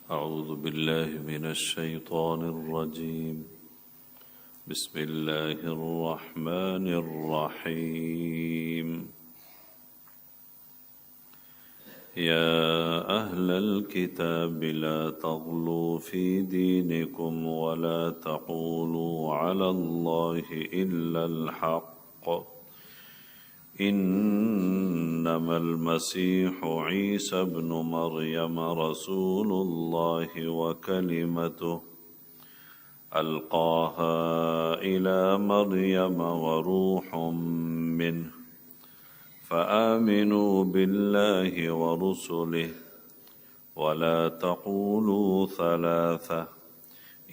أعوذ بالله من الشيطان الرجيم. بسم الله الرحمن الرحيم. يا أهل الكتاب لا تغلوا في دينكم ولا تقولوا على الله إلا الحق إنما المسيح عيسى ابن مريم رسول الله وكلمته ألقاها إلى مريم وروح منه فآمنوا بالله ورسله ولا تقولوا ثلاثة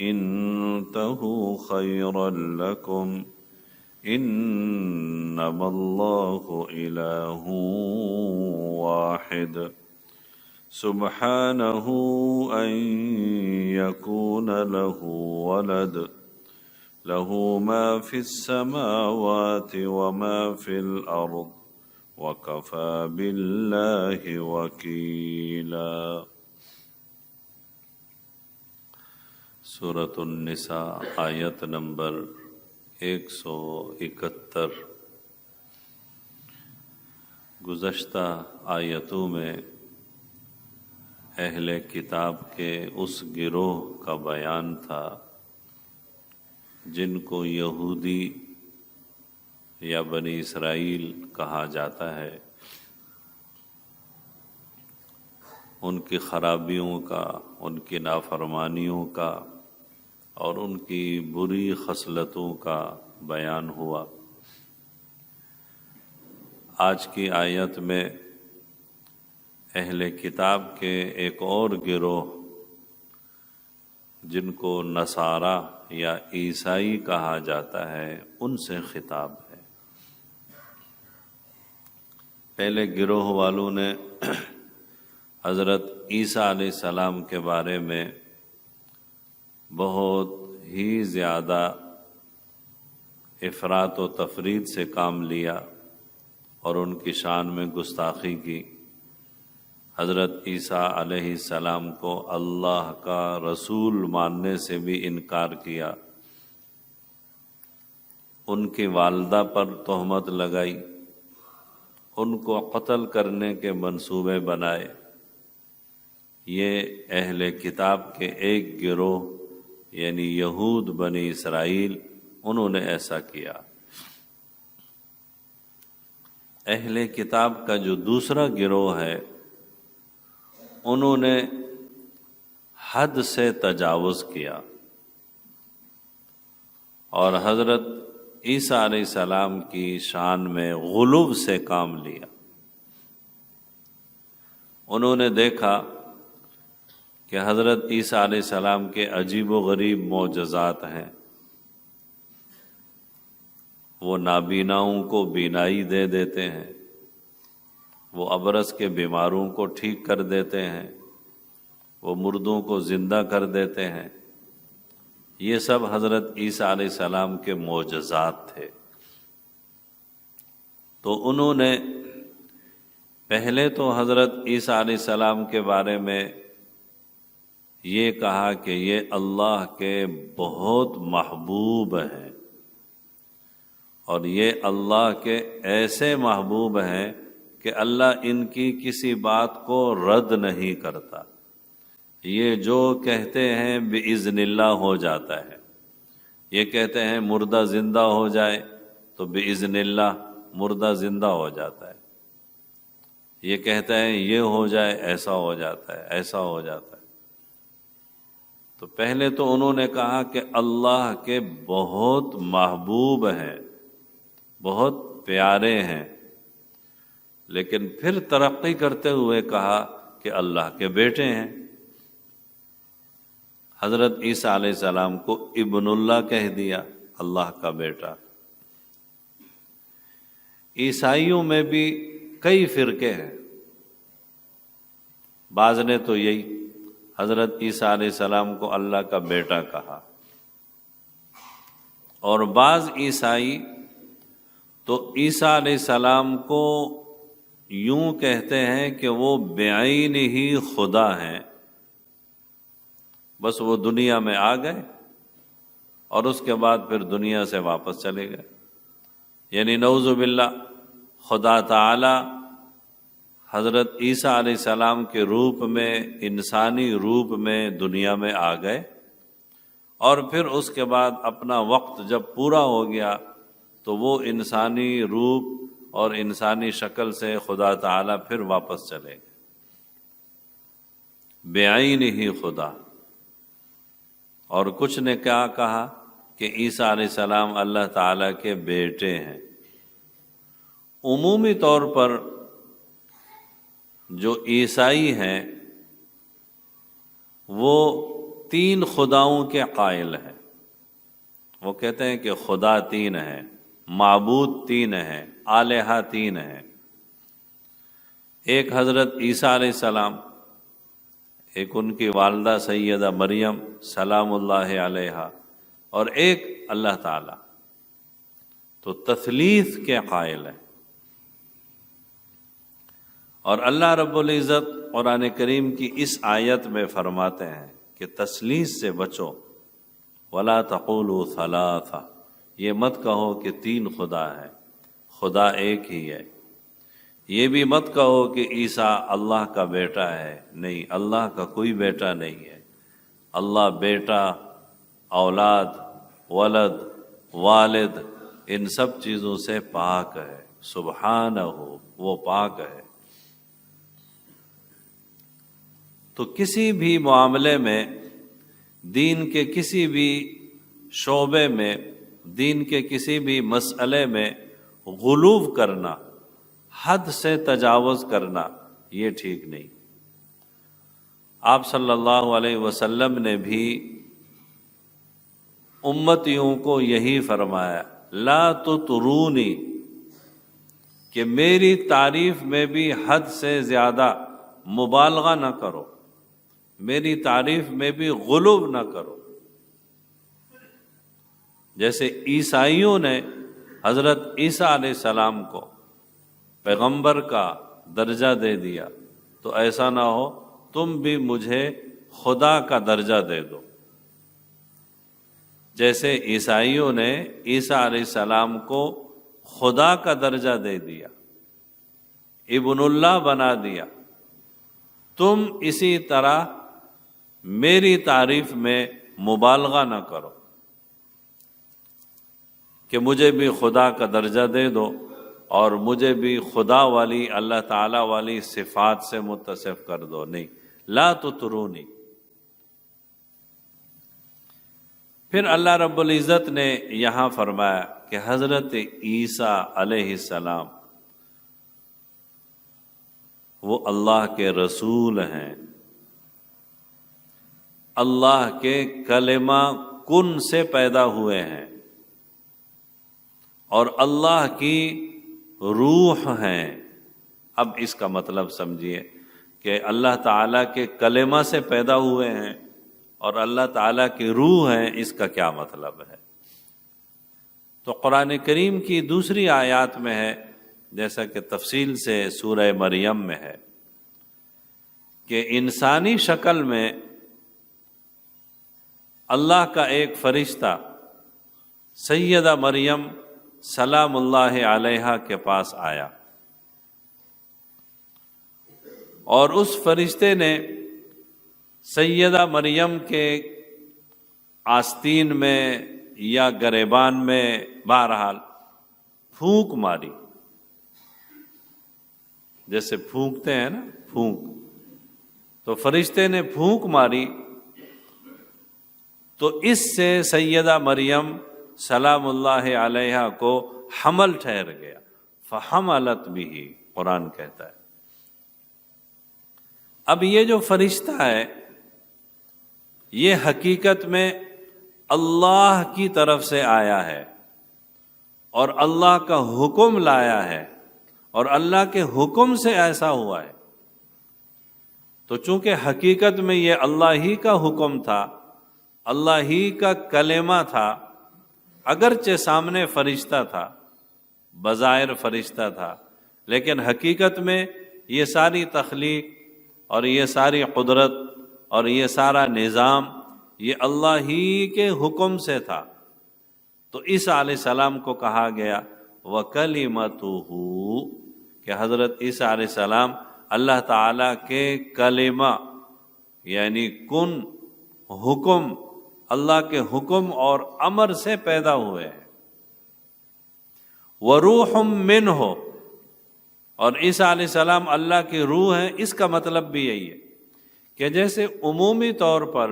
انتهوا خيرا لكم إنما الله إله واحد سبحانه أن يكون له ولد له ما في السماوات وما في الأرض وكفى بالله وكيلا. سورة النساء آیت نمبر 171. گزشتہ آیتوں میں اہل کتاب کے اس گروہ کا بیان تھا جن کو یہودی یا بنی اسرائیل کہا جاتا ہے، ان کی خرابیوں کا، ان کی نافرمانیوں کا اور ان کی بری خصلتوں کا بیان ہوا. آج کی آیت میں اہل کتاب کے ایک اور گروہ جن کو نصارہ یا عیسائی کہا جاتا ہے ان سے خطاب ہے. پہلے گروہ والوں نے حضرت عیسیٰ علیہ السلام کے بارے میں بہت ہی زیادہ افراط و تفرید سے کام لیا اور ان کی شان میں گستاخی کی. حضرت عیسیٰ علیہ السلام کو اللہ کا رسول ماننے سے بھی انکار کیا. ان کی والدہ پر تہمت لگائی، ان کو قتل کرنے کے منصوبے بنائے. یہ اہل کتاب کے ایک گروہ یعنی یہود بنی اسرائیل انہوں نے ایسا کیا. اہل کتاب کا جو دوسرا گروہ ہے انہوں نے حد سے تجاوز کیا اور حضرت عیسیٰ علیہ السلام کی شان میں غلو سے کام لیا. انہوں نے دیکھا کہ حضرت عیسیٰ علیہ السلام کے عجیب و غریب معجزات ہیں. وہ نابیناؤں کو بینائی دے دیتے ہیں، وہ ابرص کے بیماروں کو ٹھیک کر دیتے ہیں، وہ مردوں کو زندہ کر دیتے ہیں. یہ سب حضرت عیسیٰ علیہ السلام کے معجزات تھے. تو انہوں نے پہلے تو حضرت عیسیٰ علیہ السلام کے بارے میں یہ کہا کہ یہ اللہ کے بہت محبوب ہیں اور یہ اللہ کے ایسے محبوب ہیں کہ اللہ ان کی کسی بات کو رد نہیں کرتا. یہ جو کہتے ہیں بِإِذْنِ اللہ ہو جاتا ہے. یہ کہتے ہیں مردہ زندہ ہو جائے تو بِإِذْنِ اللہ مردہ زندہ ہو جاتا ہے. یہ کہتے ہیں یہ ہو جائے ایسا ہو جاتا ہے، ایسا ہو جاتا ہے. تو پہلے تو انہوں نے کہا کہ اللہ کے بہت محبوب ہیں، بہت پیارے ہیں، لیکن پھر ترقی کرتے ہوئے کہا کہ اللہ کے بیٹے ہیں. حضرت عیسیٰ علیہ السلام کو ابن اللہ کہہ دیا، اللہ کا بیٹا. عیسائیوں میں بھی کئی فرقے ہیں. بعض نے تو یہی حضرت عیسیٰ علیہ السلام کو اللہ کا بیٹا کہا، اور بعض عیسائی تو عیسیٰ علیہ السلام کو یوں کہتے ہیں کہ وہ بعین ہی خدا ہیں بس وہ دنیا میں آ گئے اور اس کے بعد پھر دنیا سے واپس چلے گئے. یعنی نعوذ باللہ خدا تعالی حضرت عیسیٰ علیہ السلام کے روپ میں، انسانی روپ میں دنیا میں آ گئے، اور پھر اس کے بعد اپنا وقت جب پورا ہو گیا تو وہ انسانی روپ اور انسانی شکل سے خدا تعالی پھر واپس چلے گئے. بعین ہی خدا. اور کچھ نے کیا کہا کہ عیسیٰ علیہ السلام اللہ تعالیٰ کے بیٹے ہیں. عمومی طور پر جو عیسائی ہیں وہ 3 خداؤں کے قائل ہیں. وہ کہتے ہیں کہ خدا 3 ہیں، معبود 3 ہیں، الہہ 3 ہیں. ایک حضرت عیسیٰ علیہ السلام، ایک ان کی والدہ سیدہ مریم سلام اللہ علیہا، اور ایک اللہ تعالی. تو تثلیث کے قائل ہیں. اور اللہ رب العزت قرآن کریم کی اس آیت میں فرماتے ہیں کہ تثلیث سے بچو. وَلَا تَقُولُوا ثَلَاثَةٌ. یہ مت کہو کہ 3 خدا ہے، خدا ایک ہی ہے. یہ بھی مت کہو کہ عیسیٰ اللہ کا بیٹا ہے. نہیں، اللہ کا کوئی بیٹا نہیں ہے. اللہ بیٹا، اولاد، ولد، والد، ان سب چیزوں سے پاک ہے. سبحانہ، وہ پاک ہے. تو کسی بھی معاملے میں، دین کے کسی بھی شعبے میں، دین کے کسی بھی مسئلے میں غلو کرنا، حد سے تجاوز کرنا، یہ ٹھیک نہیں. آپ صلی اللہ علیہ وسلم نے بھی امتیوں کو یہی فرمایا، لا تطرونی، کہ میری تعریف میں بھی حد سے زیادہ مبالغہ نہ کرو، میری تعریف میں بھی غلو نہ کرو. جیسے عیسائیوں نے حضرت عیسیٰ علیہ السلام کو پیغمبر کا درجہ دے دیا، تو ایسا نہ ہو تم بھی مجھے خدا کا درجہ دے دو. جیسے عیسائیوں نے عیسیٰ علیہ السلام کو خدا کا درجہ دے دیا، ابن اللہ بنا دیا، تم اسی طرح میری تعریف میں مبالغہ نہ کرو کہ مجھے بھی خدا کا درجہ دے دو اور مجھے بھی خدا والی، اللہ تعالی والی صفات سے متصف کر دو. نہیں، لا تطرونی. پھر اللہ رب العزت نے یہاں فرمایا کہ حضرت عیسیٰ علیہ السلام وہ اللہ کے رسول ہیں، اللہ کے کلمہ کن سے پیدا ہوئے ہیں، اور اللہ کی روح ہیں. اب اس کا مطلب سمجھیے کہ اللہ تعالیٰ کے کلمہ سے پیدا ہوئے ہیں اور اللہ تعالیٰ کی روح ہیں، اس کا کیا مطلب ہے؟ تو قرآن کریم کی دوسری آیات میں ہے، جیسا کہ تفصیل سے سورہ مریم میں ہے، کہ انسانی شکل میں اللہ کا ایک فرشتہ سیدہ مریم سلام اللہ علیہا کے پاس آیا، اور اس فرشتے نے سیدہ مریم کے آستین میں یا گریبان میں بہرحال پھونک ماری. جیسے پھونکتے ہیں نا، پھونک. تو فرشتے نے پھونک ماری تو اس سے سیدہ مریم سلام اللہ علیہا کو حمل ٹھہر گیا. فحملت بھی، قرآن کہتا ہے. اب یہ جو فرشتہ ہے یہ حقیقت میں اللہ کی طرف سے آیا ہے اور اللہ کا حکم لایا ہے اور اللہ کے حکم سے ایسا ہوا ہے. تو چونکہ حقیقت میں یہ اللہ ہی کا حکم تھا، اللہ ہی کا کلمہ تھا، اگرچہ سامنے فرشتہ تھا، بظاہر فرشتہ تھا، لیکن حقیقت میں یہ ساری تخلیق اور یہ ساری قدرت اور یہ سارا نظام یہ اللہ ہی کے حکم سے تھا۔ تو عیسیٰ علیہ السلام کو کہا گیا وَكَلِمَتُهُ، کہ حضرت عیسیٰ علیہ السلام اللہ تعالیٰ کے کلمہ یعنی کن، حکم، اللہ کے حکم اور امر سے پیدا ہوئے ہیں۔ وَرُوحٌ مِّنْهُ، اور عیسیٰ علیہ السلام اللہ کی روح ہیں۔ اس کا مطلب بھی یہی ہے کہ جیسے عمومی طور پر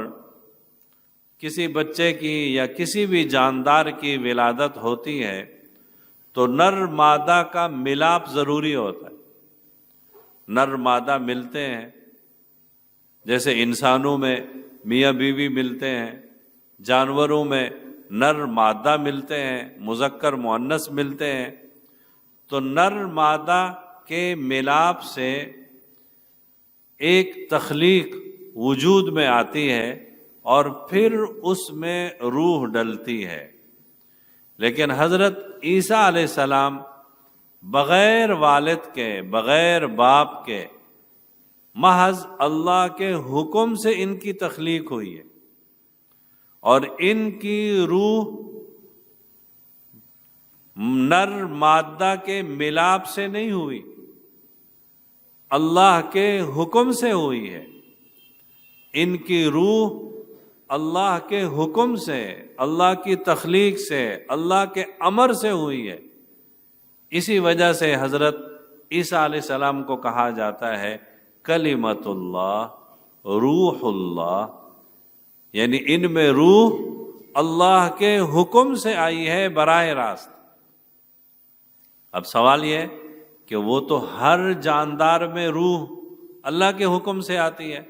کسی بچے کی یا کسی بھی جاندار کی ولادت ہوتی ہے تو نر مادہ کا ملاپ ضروری ہوتا ہے، نر مادہ ملتے ہیں، جیسے انسانوں میں میاں بیوی ملتے ہیں، جانوروں میں نر مادہ ملتے ہیں، مذکر مؤنث ملتے ہیں۔ تو نر مادہ کے ملاپ سے ایک تخلیق وجود میں آتی ہے اور پھر اس میں روح ڈلتی ہے۔ لیکن حضرت عیسیٰ علیہ السلام بغیر والد کے، بغیر باپ کے، محض اللہ کے حکم سے ان کی تخلیق ہوئی ہے، اور ان کی روح نر مادہ کے ملاپ سے نہیں ہوئی، اللہ کے حکم سے ہوئی ہے۔ ان کی روح اللہ کے حکم سے، اللہ کی تخلیق سے، اللہ کے امر سے ہوئی ہے۔ اسی وجہ سے حضرت عیسیٰ علیہ السلام کو کہا جاتا ہے کلمۃ اللہ، روح اللہ، یعنی ان میں روح اللہ کے حکم سے آئی ہے براہ راست۔ اب سوال یہ ہے کہ وہ تو ہر جاندار میں روح اللہ کے حکم سے آتی ہے،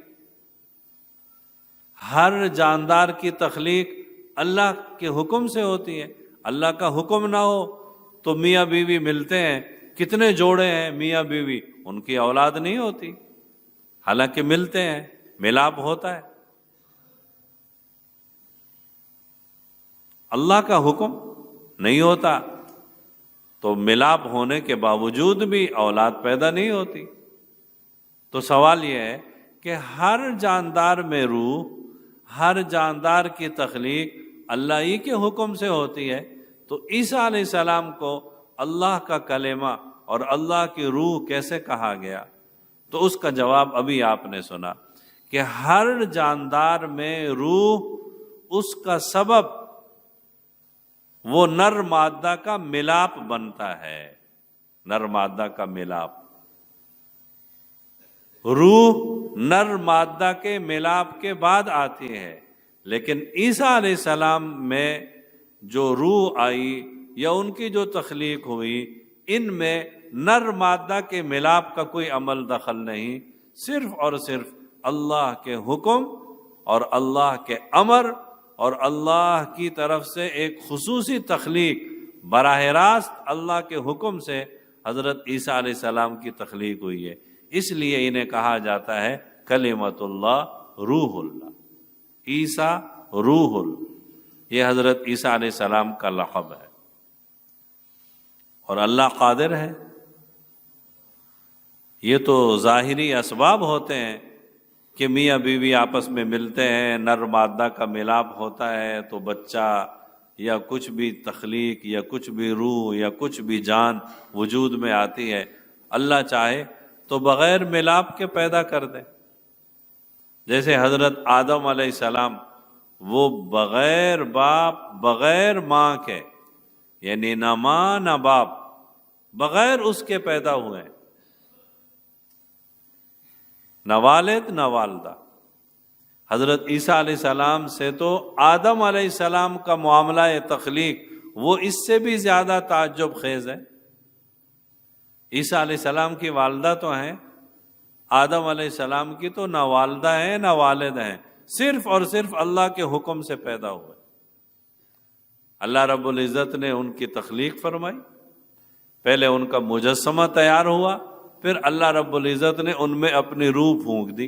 ہر جاندار کی تخلیق اللہ کے حکم سے ہوتی ہے۔ اللہ کا حکم نہ ہو تو میاں بیوی ملتے ہیں، کتنے جوڑے ہیں میاں بیوی، ان کی اولاد نہیں ہوتی، حالانکہ ملتے ہیں، ملاپ ہوتا ہے۔ اللہ کا حکم نہیں ہوتا تو ملاپ ہونے کے باوجود بھی اولاد پیدا نہیں ہوتی۔ تو سوال یہ ہے کہ ہر جاندار میں روح، ہر جاندار کی تخلیق اللہ ہی کے حکم سے ہوتی ہے، تو عیسیٰ علیہ السلام کو اللہ کا کلمہ اور اللہ کی روح کیسے کہا گیا؟ تو اس کا جواب ابھی آپ نے سنا کہ ہر جاندار میں روح، اس کا سبب وہ نر مادہ کا ملاپ بنتا ہے، نر مادہ کا ملاپ۔ روح نر مادہ کے ملاپ کے بعد آتی ہے، لیکن عیسیٰ علیہ السلام میں جو روح آئی یا ان کی جو تخلیق ہوئی، ان میں نر مادہ کے ملاپ کا کوئی عمل دخل نہیں، صرف اور صرف اللہ کے حکم اور اللہ کے امر اور اللہ کی طرف سے ایک خصوصی تخلیق، براہ راست اللہ کے حکم سے حضرت عیسیٰ علیہ السلام کی تخلیق ہوئی ہے۔ اس لیے انہیں کہا جاتا ہے کلمۃ اللہ، روح اللہ، عیسیٰ روح اللہ۔ یہ حضرت عیسیٰ علیہ السلام کا لقب ہے، اور اللہ قادر ہے۔ یہ تو ظاہری اسباب ہوتے ہیں کہ میاں بیوی آپس میں ملتے ہیں، نر مادہ کا ملاپ ہوتا ہے تو بچہ یا کچھ بھی تخلیق یا کچھ بھی روح یا کچھ بھی جان وجود میں آتی ہے۔ اللہ چاہے تو بغیر ملاپ کے پیدا کر دے، جیسے حضرت آدم علیہ السلام، وہ بغیر باپ بغیر ماں کے، یعنی نہ ماں نہ باپ، بغیر اس کے پیدا ہوئے، نہ والد نہ والدہ۔ حضرت عیسیٰ علیہ السلام سے تو آدم علیہ السلام کا معاملہ تخلیق وہ اس سے بھی زیادہ تعجب خیز ہے۔ عیسیٰ علیہ السلام کی والدہ تو ہیں، آدم علیہ السلام کی تو نہ والدہ ہیں نہ والد ہیں، صرف اور صرف اللہ کے حکم سے پیدا ہوئے۔ اللہ رب العزت نے ان کی تخلیق فرمائی، پہلے ان کا مجسمہ تیار ہوا، پھر اللہ رب العزت نے ان میں اپنی روح پھونک دی،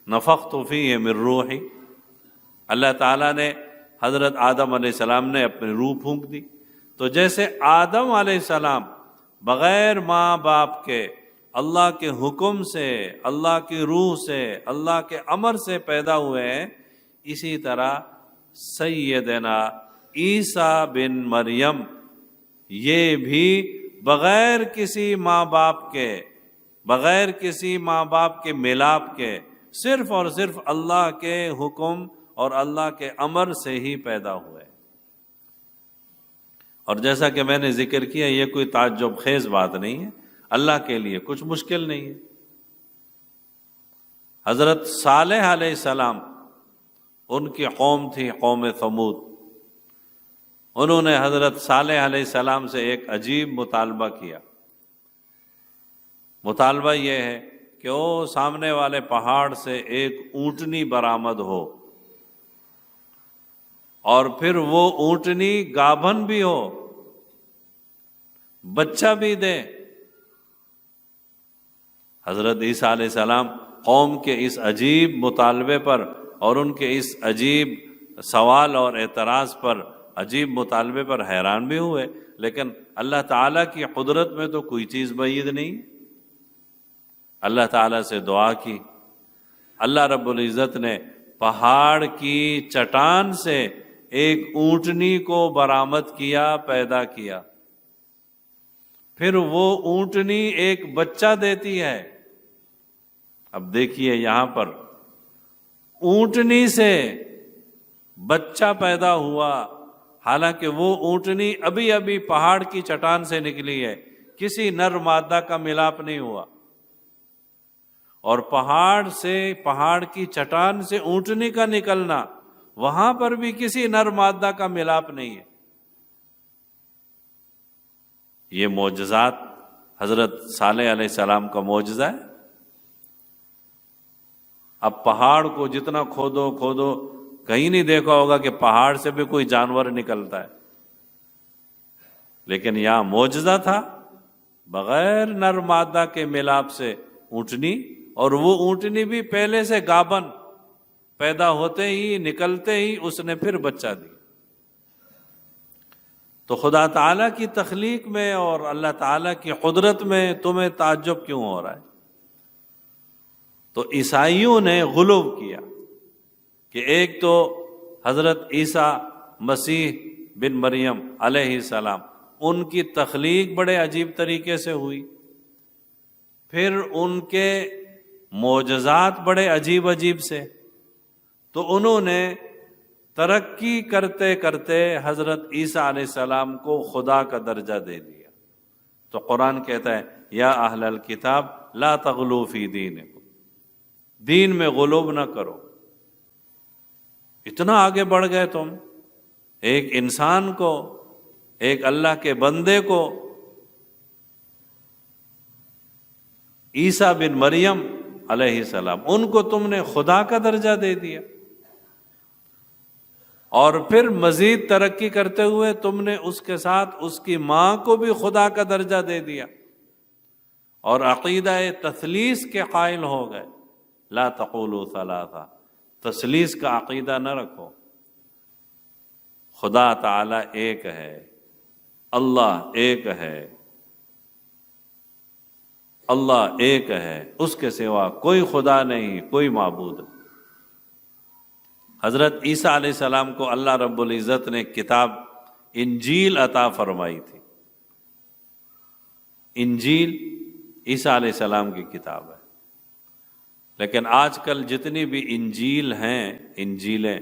نفخت فیہ من روحی۔ اللہ تعالیٰ نے حضرت آدم علیہ السلام نے اپنی روح پھونک دی۔ تو جیسے آدم علیہ السلام بغیر ماں باپ کے اللہ کے حکم سے، اللہ کی روح سے، اللہ کے امر سے پیدا ہوئے ہیں، اسی طرح سیدنا عیسیٰ بن مریم یہ بھی بغیر کسی ماں باپ کے، بغیر کسی ماں باپ کے ملاپ کے، صرف اور صرف اللہ کے حکم اور اللہ کے امر سے ہی پیدا ہوئے۔ اور جیسا کہ میں نے ذکر کیا، یہ کوئی تعجب خیز بات نہیں ہے، اللہ کے لیے کچھ مشکل نہیں ہے۔ حضرت صالح علیہ السلام، ان کی قوم تھی قوم ثمود، انہوں نے حضرت صالح علیہ السلام سے ایک عجیب مطالبہ کیا۔ مطالبہ یہ ہے کہ وہ سامنے والے پہاڑ سے ایک اونٹنی برآمد ہو، اور پھر وہ اونٹنی گابھن بھی ہو، بچہ بھی دے۔ حضرت عیسیٰ علیہ السلام قوم کے اس عجیب مطالبے پر اور ان کے اس عجیب سوال اور اعتراض پر، عجیب مطالبے پر حیران بھی ہوئے، لیکن اللہ تعالیٰ کی قدرت میں تو کوئی چیز بعید نہیں۔ اللہ تعالیٰ سے دعا کی، اللہ رب العزت نے پہاڑ کی چٹان سے ایک اونٹنی کو برآمد کیا، پیدا کیا۔ پھر وہ اونٹنی ایک بچہ دیتی ہے۔ اب دیکھیے یہاں پر اونٹنی سے بچہ پیدا ہوا، حالانکہ وہ اونٹنی ابھی ابھی پہاڑ کی چٹان سے نکلی ہے، کسی نر مادہ کا ملاپ نہیں ہوا، اور پہاڑ کی چٹان سے اونٹنی کا نکلنا، وہاں پر بھی کسی نر مادہ کا ملاپ نہیں ہے۔ یہ معجزات حضرت صالح علیہ السلام کا معجزہ ہے۔ اب پہاڑ کو جتنا کھودو کہیں نہیں دیکھا ہوگا کہ پہاڑ سے بھی کوئی جانور نکلتا ہے، لیکن یہاں معجزہ تھا، بغیر نر مادہ کے ملاپ سے اونٹنی، اور وہ اونٹنی بھی پہلے سے گابن، پیدا ہوتے ہی نکلتے ہی اس نے پھر بچہ دیا۔ تو خدا تعالیٰ کی تخلیق میں اور اللہ تعالیٰ کی قدرت میں تمہیں تعجب کیوں ہو رہا ہے؟ تو عیسائیوں نے غلو کیا کہ ایک تو حضرت عیسیٰ مسیح بن مریم علیہ السلام، ان کی تخلیق بڑے عجیب طریقے سے ہوئی، پھر ان کے معجزات بڑے عجیب سے، تو انہوں نے ترقی کرتے کرتے حضرت عیسیٰ علیہ السلام کو خدا کا درجہ دے دیا۔ تو قرآن کہتا ہے یا اہل الکتاب لا تغلوا فی دینکم، دین میں غلو نہ کرو۔ اتنا آگے بڑھ گئے تم، ایک انسان کو، ایک اللہ کے بندے کو، عیسیٰ بن مریم علیہ السلام، ان کو تم نے خدا کا درجہ دے دیا، اور پھر مزید ترقی کرتے ہوئے تم نے اس کے ساتھ اس کی ماں کو بھی خدا کا درجہ دے دیا، اور عقیدہ تثلیث کے قائل ہو گئے۔ لا تقولوا ثلاثہ، تثلیث کا عقیدہ نہ رکھو۔ خدا تعالی ایک ہے، اللہ ایک ہے، اللہ ایک ہے، اس کے سوا کوئی خدا نہیں، کوئی معبود نہیں۔ حضرت عیسیٰ علیہ السلام کو اللہ رب العزت نے کتاب انجیل عطا فرمائی تھی۔ انجیل عیسیٰ علیہ السلام کی کتاب ہے، لیکن آج کل جتنی بھی انجیل ہیں، انجیلیں،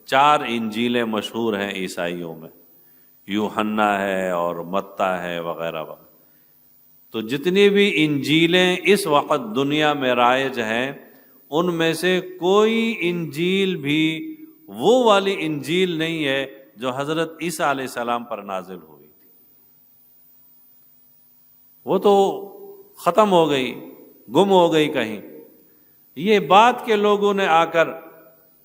4 انجیلیں مشہور ہیں عیسائیوں میں، یوحنا ہے اور متی ہے وغیرہ وغیرہ۔ تو جتنی بھی انجیلیں اس وقت دنیا میں رائج ہیں، ان میں سے کوئی انجیل بھی وہ والی انجیل نہیں ہے جو حضرت عیسیٰ علیہ السلام پر نازل ہوئی تھی۔ وہ تو ختم ہو گئی، گم ہو گئی کہیں۔ یہ بات کے لوگوں نے آ کر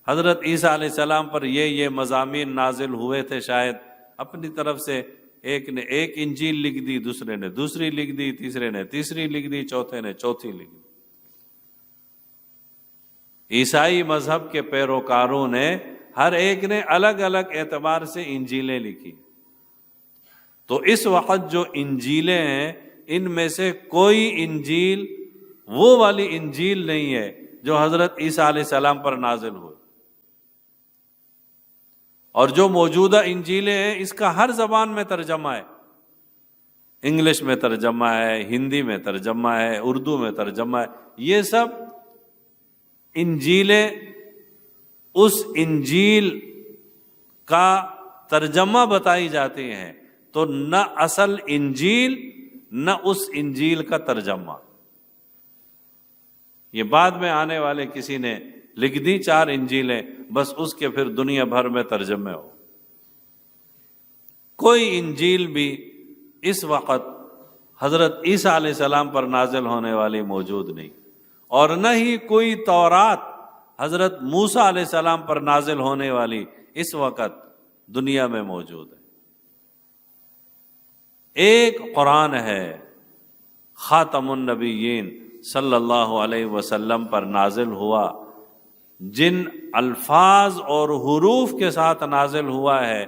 حضرت عیسیٰ علیہ السلام پر یہ مضامین نازل ہوئے تھے، شاید اپنی طرف سے ایک نے ایک انجیل لکھ دی، دوسرے نے دوسری لکھ دی، تیسرے نے تیسری لکھ دی، چوتھے نے چوتھی لکھ دی۔ عیسائی مذہب کے پیروکاروں نے ہر ایک نے الگ الگ اعتبار سے انجیلیں لکھی۔ تو اس وقت جو انجیلیں ہیں ان میں سے کوئی انجیل وہ والی انجیل نہیں ہے جو حضرت عیسیٰ علیہ السلام پر نازل ہوئی، اور جو موجودہ انجیلیں ہیں اس کا ہر زبان میں ترجمہ ہے، انگلش میں ترجمہ ہے، ہندی میں ترجمہ ہے، اردو میں ترجمہ ہے، یہ سب انجیلیں اس انجیل کا ترجمہ بتائی جاتی ہیں، تو نہ اصل انجیل نہ اس انجیل کا ترجمہ۔ یہ بعد میں آنے والے کسی نے لکھ دی 4 انجیلیں، بس اس کے پھر دنیا بھر میں ترجمے ہو۔ کوئی انجیل بھی اس وقت حضرت عیسیٰ علیہ السلام پر نازل ہونے والی موجود نہیں، اور نہ ہی کوئی تورات حضرت موسیٰ علیہ السلام پر نازل ہونے والی اس وقت دنیا میں موجود ہے۔ ایک قرآن ہے خاتم النبیین صلی اللہ علیہ وسلم پر نازل ہوا، جن الفاظ اور حروف کے ساتھ نازل ہوا ہے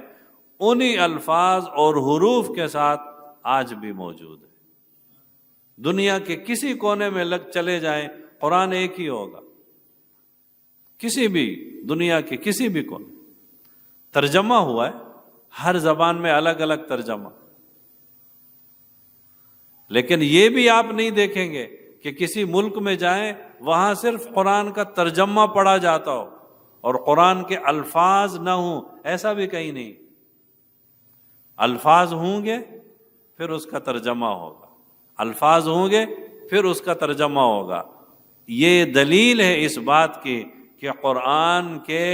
انہی الفاظ اور حروف کے ساتھ آج بھی موجود ہے۔ دنیا کے کسی کونے میں چلے جائیں قرآن ایک ہی ہوگا، کسی بھی دنیا کے کسی بھی کونے، ترجمہ ہوا ہے، ہر زبان میں الگ الگ ترجمہ، لیکن یہ بھی آپ نہیں دیکھیں گے کہ کسی ملک میں جائیں وہاں صرف قرآن کا ترجمہ پڑھا جاتا ہو اور قرآن کے الفاظ نہ ہوں، ایسا بھی کہیں نہیں۔ الفاظ ہوں گے پھر اس کا ترجمہ ہوگا، الفاظ ہوں گے پھر اس کا ترجمہ ہوگا۔ یہ دلیل ہے اس بات کی کہ قرآن کے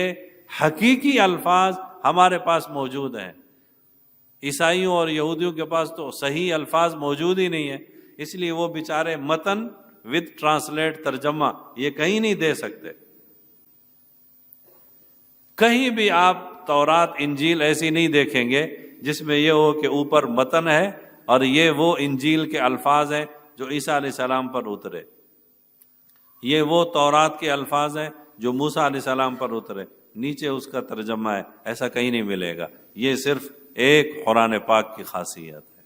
حقیقی الفاظ ہمارے پاس موجود ہیں۔ عیسائیوں اور یہودیوں کے پاس تو صحیح الفاظ موجود ہی نہیں ہیں، اس لیے وہ بیچارے متن وتھ ٹرانسلیٹ ترجمہ یہ کہیں نہیں دے سکتے۔ کہیں بھی آپ تورات انجیل ایسی نہیں دیکھیں گے جس میں یہ ہو کہ اوپر متن ہے اور یہ وہ انجیل کے الفاظ ہیں جو عیسیٰ علیہ السلام پر اترے، یہ وہ تورات کے الفاظ ہیں جو موسیٰ علیہ السلام پر اترے، نیچے اس کا ترجمہ ہے، ایسا کہیں نہیں ملے گا۔ یہ صرف ایک قرآن پاک کی خاصیت ہے۔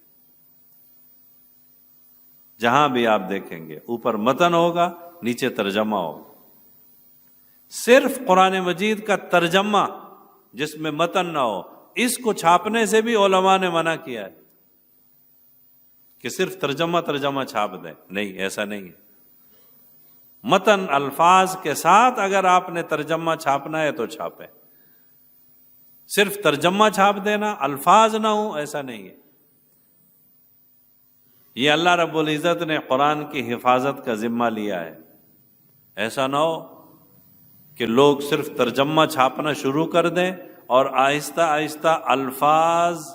جہاں بھی آپ دیکھیں گے اوپر متن ہوگا، نیچے ترجمہ ہوگا۔ صرف قرآن مجید کا ترجمہ جس میں متن نہ ہو، اس کو چھاپنے سے بھی علماء نے منع کیا ہے کہ صرف ترجمہ چھاپ دیں، نہیں، ایسا نہیں ہے۔ متن الفاظ کے ساتھ اگر آپ نے ترجمہ چھاپنا ہے تو چھاپیں، صرف ترجمہ چھاپ دینا الفاظ نہ ہوں ایسا نہیں ہے۔ یہ اللہ رب العزت نے قرآن کی حفاظت کا ذمہ لیا ہے، ایسا نہ ہو کہ لوگ صرف ترجمہ چھاپنا شروع کر دیں اور آہستہ آہستہ الفاظ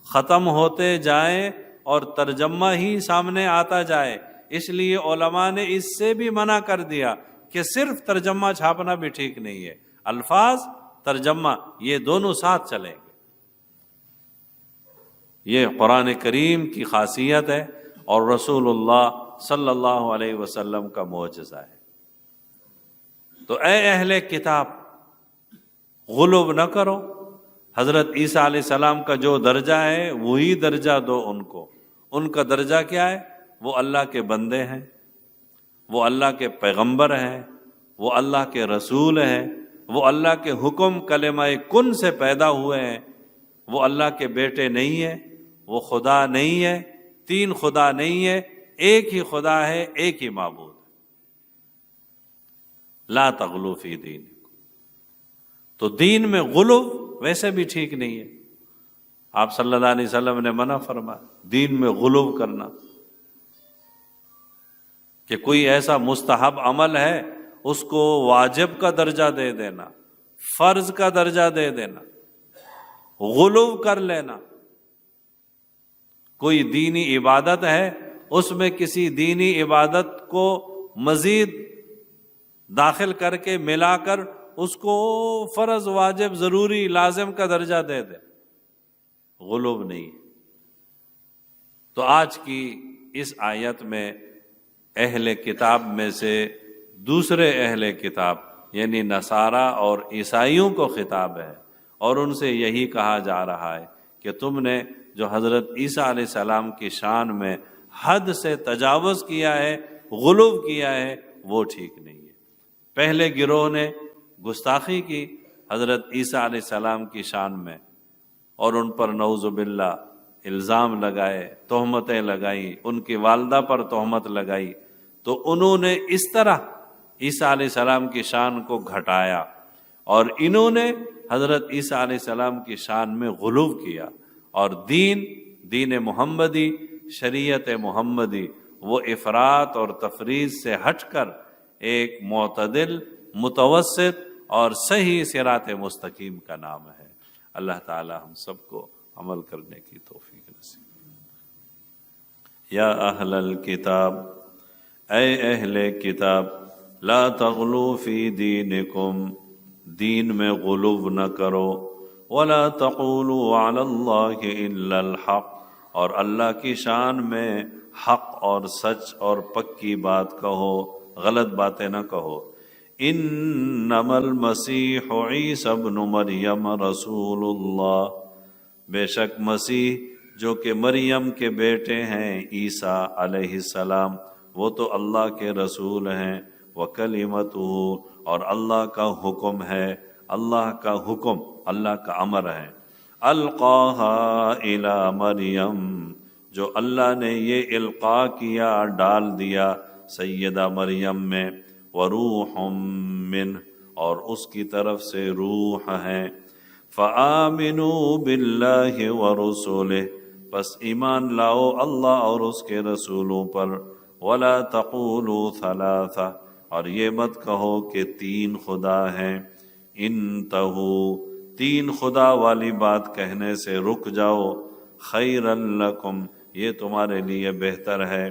ختم ہوتے جائیں اور ترجمہ ہی سامنے آتا جائے۔ اس لیے علماء نے اس سے بھی منع کر دیا کہ صرف ترجمہ چھاپنا بھی ٹھیک نہیں ہے، الفاظ ترجمہ یہ دونوں ساتھ چلیں گے۔ یہ قرآن کریم کی خاصیت ہے اور رسول اللہ صلی اللہ علیہ وسلم کا معجزہ ہے۔ تو اے اہل کتاب، غلو نہ کرو، حضرت عیسیٰ علیہ السلام کا جو درجہ ہے وہی درجہ دو ان کو۔ ان کا درجہ کیا ہے؟ وہ اللہ کے بندے ہیں، وہ اللہ کے پیغمبر ہیں، وہ اللہ کے رسول ہیں، وہ اللہ کے حکم کلمہ کن سے پیدا ہوئے ہیں، وہ اللہ کے بیٹے نہیں ہیں، وہ خدا نہیں ہے، 3 خدا نہیں ہے، ایک ہی خدا ہے، ایک ہی معبود ہے۔ لا تغلو فی دینکم، تو دین میں غلو ویسے بھی ٹھیک نہیں ہے۔ آپ صلی اللہ علیہ وسلم نے منع فرمایا دین میں غلو کرنا، کہ کوئی ایسا مستحب عمل ہے اس کو واجب کا درجہ دے دینا، فرض کا درجہ دے دینا، غلو کر لینا۔ کوئی دینی عبادت ہے اس میں کسی دینی عبادت کو مزید داخل کر کے ملا کر اس کو فرض، واجب، ضروری، لازم کا درجہ دے دے، غلو نہیں۔ تو آج کی اس آیت میں اہل کتاب میں سے دوسرے اہل کتاب یعنی نصارہ اور عیسائیوں کو خطاب ہے، اور ان سے یہی کہا جا رہا ہے کہ تم نے جو حضرت عیسیٰ علیہ السلام کی شان میں حد سے تجاوز کیا ہے، غلو کیا ہے، وہ ٹھیک نہیں ہے۔ پہلے گروہ نے گستاخی کی حضرت عیسیٰ علیہ السلام کی شان میں، اور ان پر نعوذ باللہ الزام لگائے، تہمتیں لگائیں، ان کی والدہ پر تہمت لگائی، تو انہوں نے اس طرح عیسیٰ علیہ السلام کی شان کو گھٹایا، اور انہوں نے حضرت عیسیٰ علیہ السلام کی شان میں غلو کیا، اور دین محمدی، شریعت محمدی، وہ افراط اور تفریط سے ہٹ کر ایک معتدل، متوسط اور صحیح صراط مستقیم کا نام ہے۔ اللہ تعالی ہم سب کو عمل کرنے کی توفیق نصیب۔ یا اہل الکتاب، اے اہل کتاب، لا تغلو فی دینکم، دین میں غلو نہ کرو، ولا تقولوا علی اللہ الا الحق، اور اللہ کی شان میں حق اور سچ اور پکی بات کہو، غلط باتیں نہ کہو۔ انما المسیح عیسی ابن مریم رسول اللہ، بے شک مسیح جو کہ مریم کے بیٹے ہیں عیسیٰ علیہ السلام، وہ تو اللہ کے رسول ہیں، وکلمتہ، اور اللہ کا حکم ہے، اللہ کا حکم، اللہ کا امر ہے، القاہا الی مریم، جو اللہ نے یہ القاء کیا، ڈال دیا سیدہ مریم میں، وروح منہ، اور اس کی طرف سے روح ہے، فآمنوا باللہ ورسولہ، پس ایمان لاؤ اللہ اور اس کے رسولوں پر، ولا تقولوا ثلاثہ، اور یہ مت کہو کہ تین خدا ہیں، انتہوا، تین خدا والی بات کہنے سے رک جاؤ، خیرا لکم، یہ تمہارے لیے بہتر ہے،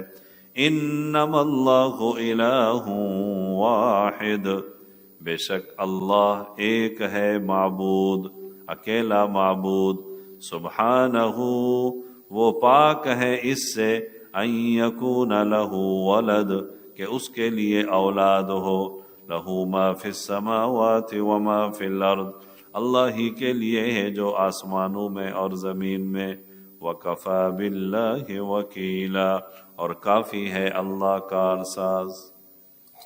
انما اللہ الہ واحد، بے شک اللہ ایک ہے معبود، اکیلا معبود، سبحانہ، وہ پاک ہے اس سے، ان یکون لہ ولد، کہ اس کے لیے اولاد ہو، لہ ما فی السماوات وما فی الارض، اللہ ہی کے لیے ہے جو آسمانوں میں اور زمین میں، وَكَفَى بِاللَّهِ وَكِيلًا، اور کافی ہے اللہ کارساز۔